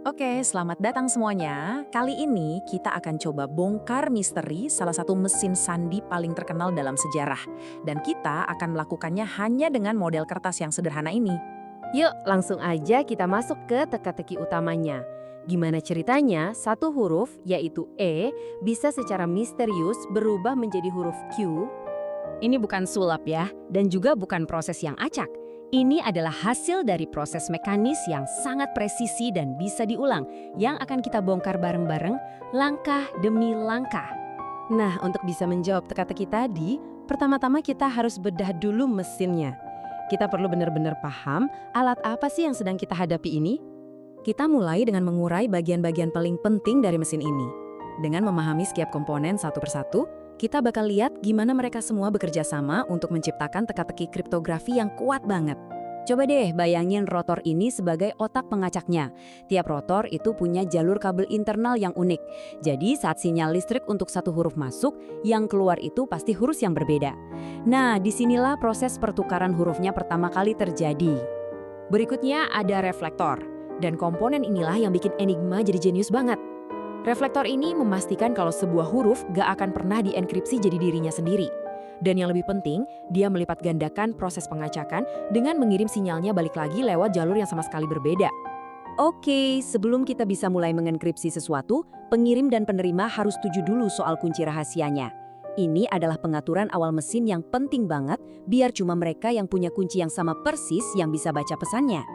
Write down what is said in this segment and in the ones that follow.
Oke, selamat datang semuanya. Kali ini kita akan coba bongkar misteri salah satu mesin sandi paling terkenal dalam sejarah. Dan kita akan melakukannya hanya dengan model kertas yang sederhana ini. Yuk, langsung aja kita masuk ke teka-teki utamanya. Gimana ceritanya satu huruf, yaitu E, bisa secara misterius berubah menjadi huruf Q? Ini bukan sulap ya, dan juga bukan proses yang acak. Ini adalah hasil dari proses mekanis yang sangat presisi dan bisa diulang, yang akan kita bongkar bareng-bareng, langkah demi langkah. Nah, untuk bisa menjawab teka-teki tadi, pertama-tama kita harus bedah dulu mesinnya. Kita perlu benar-benar paham alat apa sih yang sedang kita hadapi ini. Kita mulai dengan mengurai bagian-bagian paling penting dari mesin ini. Dengan memahami setiap komponen satu persatu, kita bakal lihat gimana mereka semua bekerja sama untuk menciptakan teka-teki kriptografi yang kuat banget. Coba deh bayangin rotor ini sebagai otak pengacaknya. Tiap rotor itu punya jalur kabel internal yang unik. Jadi saat sinyal listrik untuk satu huruf masuk, yang keluar itu pasti huruf yang berbeda. Nah, disinilah proses pertukaran hurufnya pertama kali terjadi. Berikutnya ada reflektor. Dan komponen inilah yang bikin Enigma jadi jenius banget. Reflektor ini memastikan kalau sebuah huruf gak akan pernah dienkripsi jadi dirinya sendiri. Dan yang lebih penting, dia melipat gandakan proses pengacakan dengan mengirim sinyalnya balik lagi lewat jalur yang sama sekali berbeda. Oke, sebelum kita bisa mulai mengenkripsi sesuatu, pengirim dan penerima harus setuju dulu soal kunci rahasianya. Ini adalah pengaturan awal mesin yang penting banget, biar cuma mereka yang punya kunci yang sama persis yang bisa baca pesannya.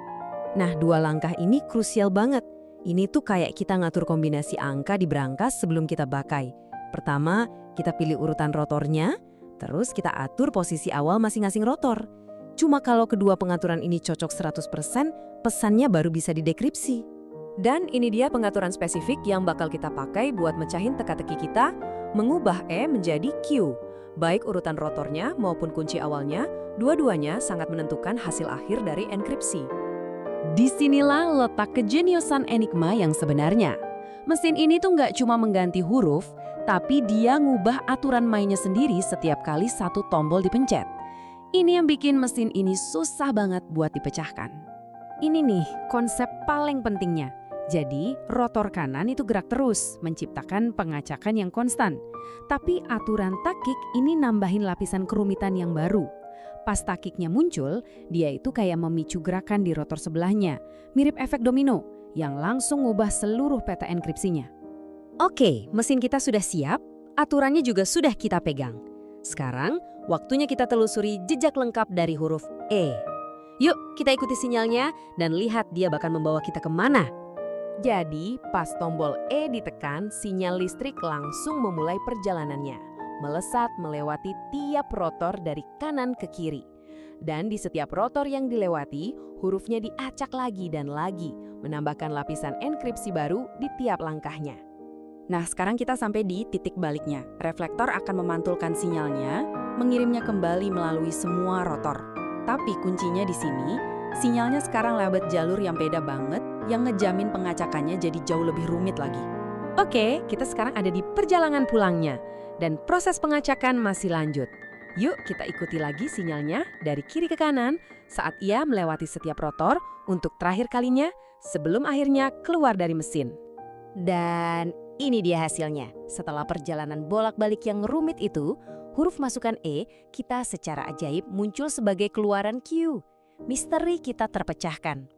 Nah, dua langkah ini krusial banget. Ini tuh kayak kita ngatur kombinasi angka di berangkas sebelum kita pakai. Pertama, kita pilih urutan rotornya, terus kita atur posisi awal masing-masing rotor. Cuma kalau kedua pengaturan ini cocok 100%, pesannya baru bisa didekripsi. Dan ini dia pengaturan spesifik yang bakal kita pakai buat mecahin teka-teki kita, mengubah E menjadi Q. Baik urutan rotornya maupun kunci awalnya, dua-duanya sangat menentukan hasil akhir dari enkripsi. Disinilah letak kejeniusan Enigma yang sebenarnya. Mesin ini tuh nggak cuma mengganti huruf, tapi dia ngubah aturan mainnya sendiri setiap kali satu tombol dipencet. Ini yang bikin mesin ini susah banget buat dipecahkan. Ini nih konsep paling pentingnya. Jadi, rotor kanan itu gerak terus, menciptakan pengacakan yang konstan. Tapi aturan takik ini nambahin lapisan kerumitan yang baru. Pas takiknya muncul, dia itu kayak memicu gerakan di rotor sebelahnya, mirip efek domino, yang langsung ngubah seluruh peta enkripsinya. Oke, mesin kita sudah siap, aturannya juga sudah kita pegang. Sekarang, waktunya kita telusuri jejak lengkap dari huruf E. Yuk, kita ikuti sinyalnya dan lihat dia bakal membawa kita kemana. Jadi, pas tombol E ditekan, sinyal listrik langsung memulai perjalanannya. Melesat melewati tiap rotor dari kanan ke kiri. Dan di setiap rotor yang dilewati, hurufnya diacak lagi dan lagi, menambahkan lapisan enkripsi baru di tiap langkahnya. Nah, sekarang kita sampai di titik baliknya. Reflektor akan memantulkan sinyalnya, mengirimnya kembali melalui semua rotor. Tapi kuncinya di sini, sinyalnya sekarang lewat jalur yang beda banget, yang ngejamin pengacakannya jadi jauh lebih rumit lagi. Oke, kita sekarang ada di perjalanan pulangnya. Dan proses pengacakan masih lanjut. Yuk kita ikuti lagi sinyalnya dari kiri ke kanan saat ia melewati setiap rotor untuk terakhir kalinya sebelum akhirnya keluar dari mesin. Dan ini dia hasilnya. Setelah perjalanan bolak-balik yang rumit itu, huruf masukan E kita secara ajaib muncul sebagai keluaran Q. Misteri kita terpecahkan.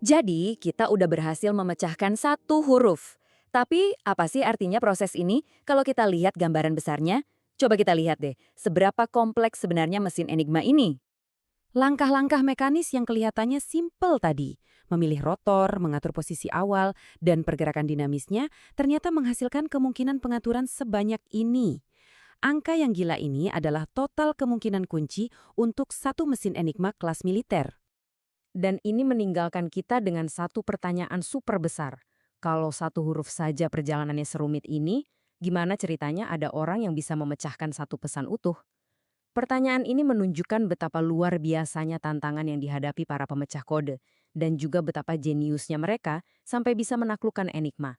Jadi, kita udah berhasil memecahkan satu huruf. Tapi, apa sih artinya proses ini kalau kita lihat gambaran besarnya? Coba kita lihat deh, seberapa kompleks sebenarnya mesin Enigma ini. Langkah-langkah mekanis yang kelihatannya simpel tadi, memilih rotor, mengatur posisi awal, dan pergerakan dinamisnya, ternyata menghasilkan kemungkinan pengaturan sebanyak ini. Angka yang gila ini adalah total kemungkinan kunci untuk satu mesin Enigma kelas militer. Dan ini meninggalkan kita dengan satu pertanyaan super besar. Kalau satu huruf saja perjalanannya serumit ini, gimana ceritanya ada orang yang bisa memecahkan satu pesan utuh? Pertanyaan ini menunjukkan betapa luar biasanya tantangan yang dihadapi para pemecah kode, dan juga betapa jeniusnya mereka sampai bisa menaklukkan Enigma.